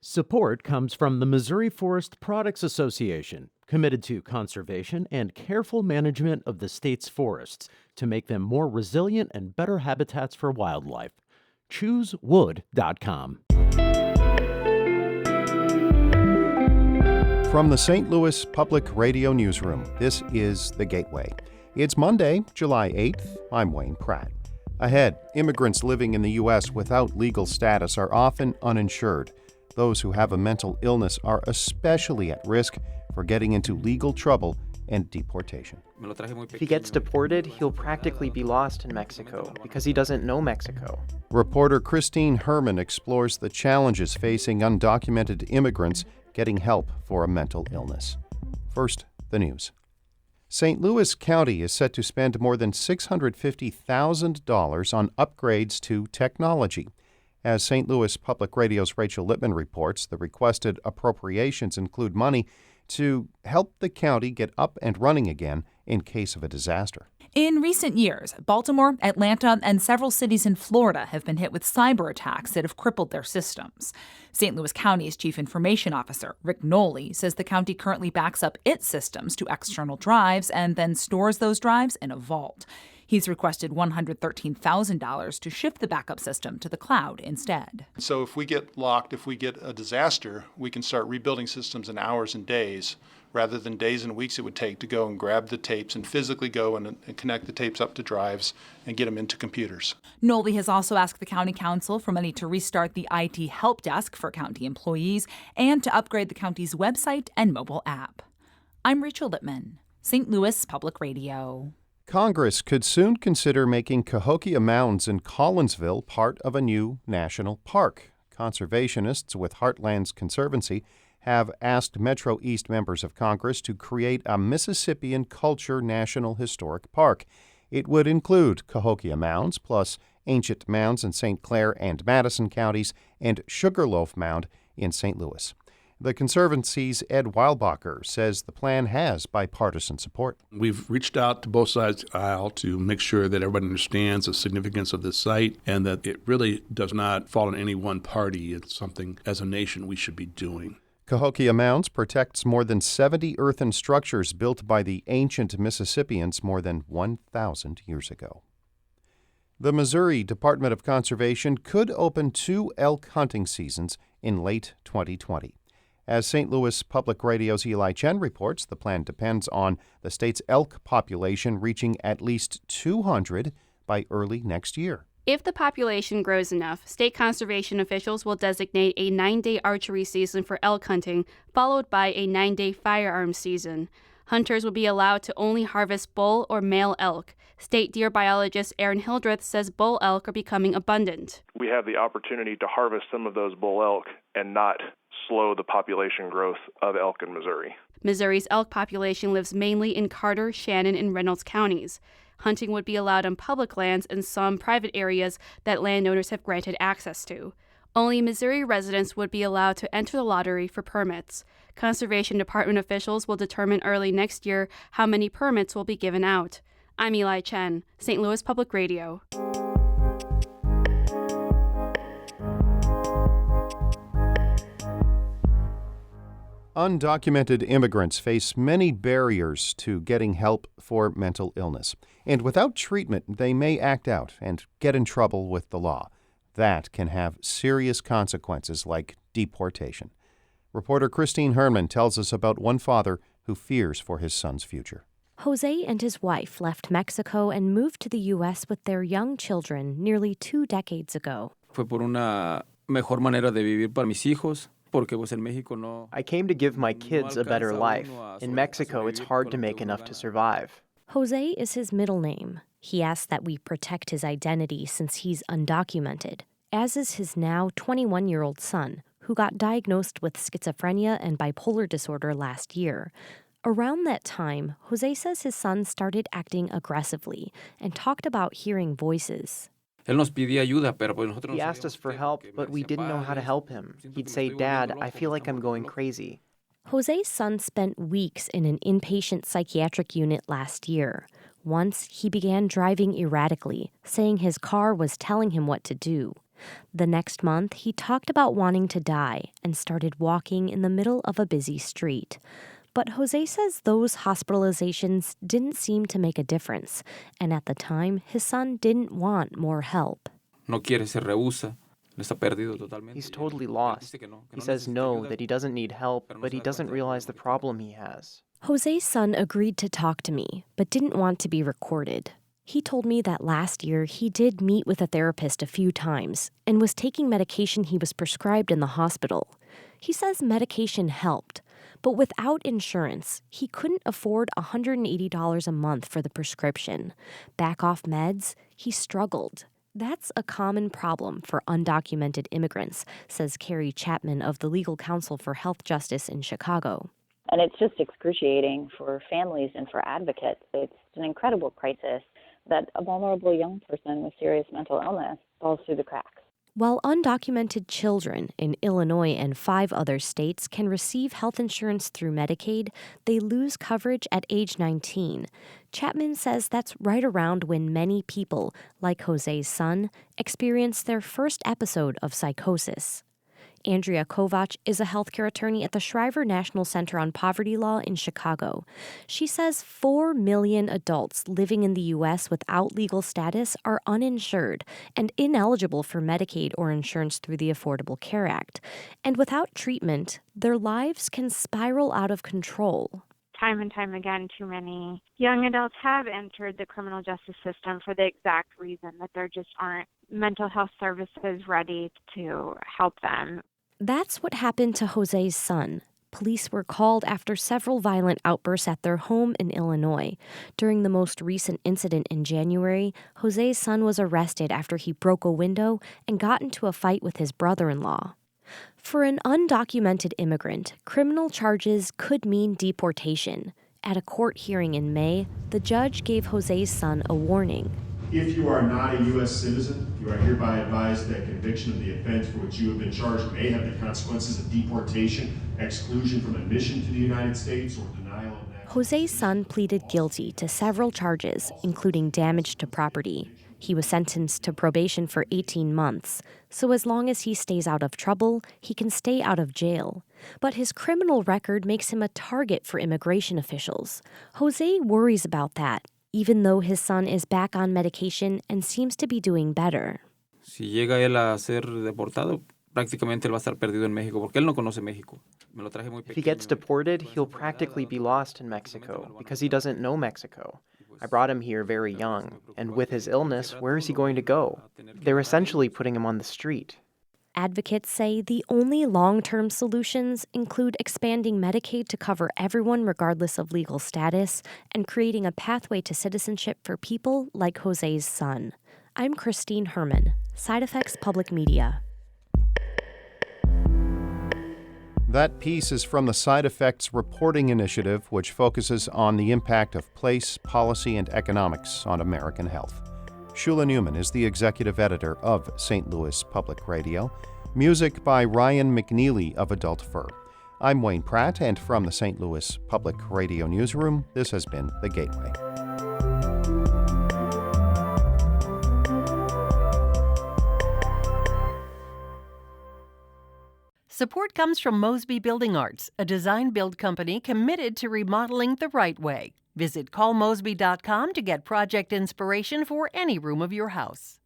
Support comes from the Missouri Forest Products Association, committed to conservation and careful management of the state's forests to make them more resilient and better habitats for wildlife. ChooseWood.com. From the St. Louis Public Radio Newsroom, this is The Gateway. It's Monday, July 8th. I'm Wayne Pratt. Ahead, immigrants living in the U.S. without legal status are often uninsured. Those who have a mental illness are especially at risk for getting into legal trouble and deportation. If he gets deported, he'll practically be lost in Mexico because he doesn't know Mexico. Reporter Christine Herman explores the challenges facing undocumented immigrants getting help for a mental illness. First, the news. St. Louis County is set to spend more than $650,000 on upgrades to technology. As St. Louis Public Radio's Rachel Lippman reports, the requested appropriations include money to help the county get up and running again in case of a disaster. In recent years, Baltimore, Atlanta, and several cities in Florida have been hit with cyber attacks that have crippled their systems. St. Louis County's Chief Information Officer, Rick Nolly, says the county currently backs up its systems to external drives and then stores those drives in a vault. He's requested $113,000 to shift the backup system to the cloud instead. So if we get locked, if we get a disaster, we can start rebuilding systems in hours and days rather than days and weeks it would take to go and grab the tapes and physically go and connect the tapes up to drives and get them into computers. Nolly has also asked the county council for money to restart the IT help desk for county employees and to upgrade the county's website and mobile app. I'm Rachel Lippman, St. Louis Public Radio. Congress could soon consider making Cahokia Mounds in Collinsville part of a new national park. Conservationists with Heartlands Conservancy have asked Metro East members of Congress to create a Mississippian Culture National Historic Park. It would include Cahokia Mounds, plus Ancient Mounds in St. Clair and Madison counties, and Sugarloaf Mound in St. Louis. The Conservancy's Ed Weilbacher says the plan has bipartisan support. We've reached out to both sides of the aisle to make sure that everybody understands the significance of this site and that it really does not fall on any one party. It's something as a nation we should be doing. Cahokia Mounds protects more than 70 earthen structures built by the ancient Mississippians more than 1,000 years ago. The Missouri Department of Conservation could open 2 elk hunting seasons in late 2020. As St. Louis Public Radio's Eli Chen reports, the plan depends on the state's elk population reaching at least 200 by early next year. If the population grows enough, state conservation officials will designate a 9-day archery season for elk hunting, followed by a 9-day firearms season. Hunters will be allowed to only harvest bull or male elk. State deer biologist Aaron Hildreth says bull elk are becoming abundant. We have the opportunity to harvest some of those bull elk and not slow the population growth of elk in Missouri. Missouri's elk population lives mainly in Carter, Shannon, and Reynolds counties. Hunting would be allowed on public lands and some private areas that landowners have granted access to. Only Missouri residents would be allowed to enter the lottery for permits. Conservation Department officials will determine early next year how many permits will be given out. I'm Eli Chen, St. Louis Public Radio. Undocumented immigrants face many barriers to getting help for mental illness. And without treatment, they may act out and get in trouble with the law. That can have serious consequences like deportation. Reporter Christine Herman tells us about one father who fears for his son's future. José and his wife left Mexico and moved to the U.S. with their young children nearly 2 decades ago. Fue por una mejor manera de vivir para mis hijos. I came to give my kids a better life. In Mexico, it's hard to make enough to survive. José is his middle name. He asks that we protect his identity since he's undocumented, as is his now 21-year-old son, who got diagnosed with schizophrenia and bipolar disorder last year. Around that time, José says his son started acting aggressively and talked about hearing voices. He asked us for help, but we didn't know how to help him. He'd say, "Dad, I feel like I'm going crazy." José's son spent weeks in an inpatient psychiatric unit last year. Once, he began driving erratically, saying his car was telling him what to do. The next month, he talked about wanting to die and started walking in the middle of a busy street. But José says those hospitalizations didn't seem to make a difference, and at the time, his son didn't want more help. No quiere, se rehúsa. He's totally lost. He says no, that he doesn't need help, but he doesn't realize the problem he has. José's son agreed to talk to me, but didn't want to be recorded. He told me that last year he did meet with a therapist a few times and was taking medication he was prescribed in the hospital. He says medication helped, but without insurance, he couldn't afford $180 a month for the prescription. Back off meds, he struggled. That's a common problem for undocumented immigrants, says Carrie Chapman of the Legal Council for Health Justice in Chicago. And it's just excruciating for families and for advocates. It's an incredible crisis that a vulnerable young person with serious mental illness falls through the cracks. While undocumented children in Illinois and 5 other states can receive health insurance through Medicaid, they lose coverage at age 19. Chapman says that's right around when many people, like José's son, experience their first episode of psychosis. Andrea Kovac is a healthcare attorney at the Shriver National Center on Poverty Law in Chicago. She says 4 million adults living in the U.S. without legal status are uninsured and ineligible for Medicaid or insurance through the Affordable Care Act. And without treatment, their lives can spiral out of control. Time and time again, too many young adults have entered the criminal justice system for the exact reason that there just aren't mental health services ready to help them. That's what happened to José's son. Police were called after several violent outbursts at their home in Illinois. During the most recent incident in January, José's son was arrested after he broke a window and got into a fight with his brother-in-law. For an undocumented immigrant, criminal charges could mean deportation. At a court hearing in May, the judge gave José's son a warning. If you are not a U.S. citizen, you are hereby advised that conviction of the offense for which you have been charged may have the consequences of deportation, exclusion from admission to the United States, or denial of that. José's son pleaded guilty to several charges, including damage to property. He was sentenced to probation for 18 months, so as long as he stays out of trouble, he can stay out of jail. But his criminal record makes him a target for immigration officials. José worries about that, even though his son is back on medication and seems to be doing better. Si llega él a ser deportado, prácticamente él va a estar perdido en México porque él no conoce México. If he gets deported, he'll practically be lost in Mexico because he doesn't know Mexico. I brought him here very young, and with his illness, where is he going to go? They're essentially putting him on the street. Advocates say the only long-term solutions include expanding Medicaid to cover everyone regardless of legal status and creating a pathway to citizenship for people like José's son. I'm Christine Herman, Side Effects Public Media. That piece is from the Side Effects Reporting Initiative, which focuses on the impact of place, policy, and economics on American health. Shula Newman is the executive editor of St. Louis Public Radio. Music by Ryan McNeely of Adult Fur. I'm Wayne Pratt, and from the St. Louis Public Radio Newsroom, this has been The Gateway. Support comes from Mosby Building Arts, a design-build company committed to remodeling the right way. Visit callmosby.com to get project inspiration for any room of your house.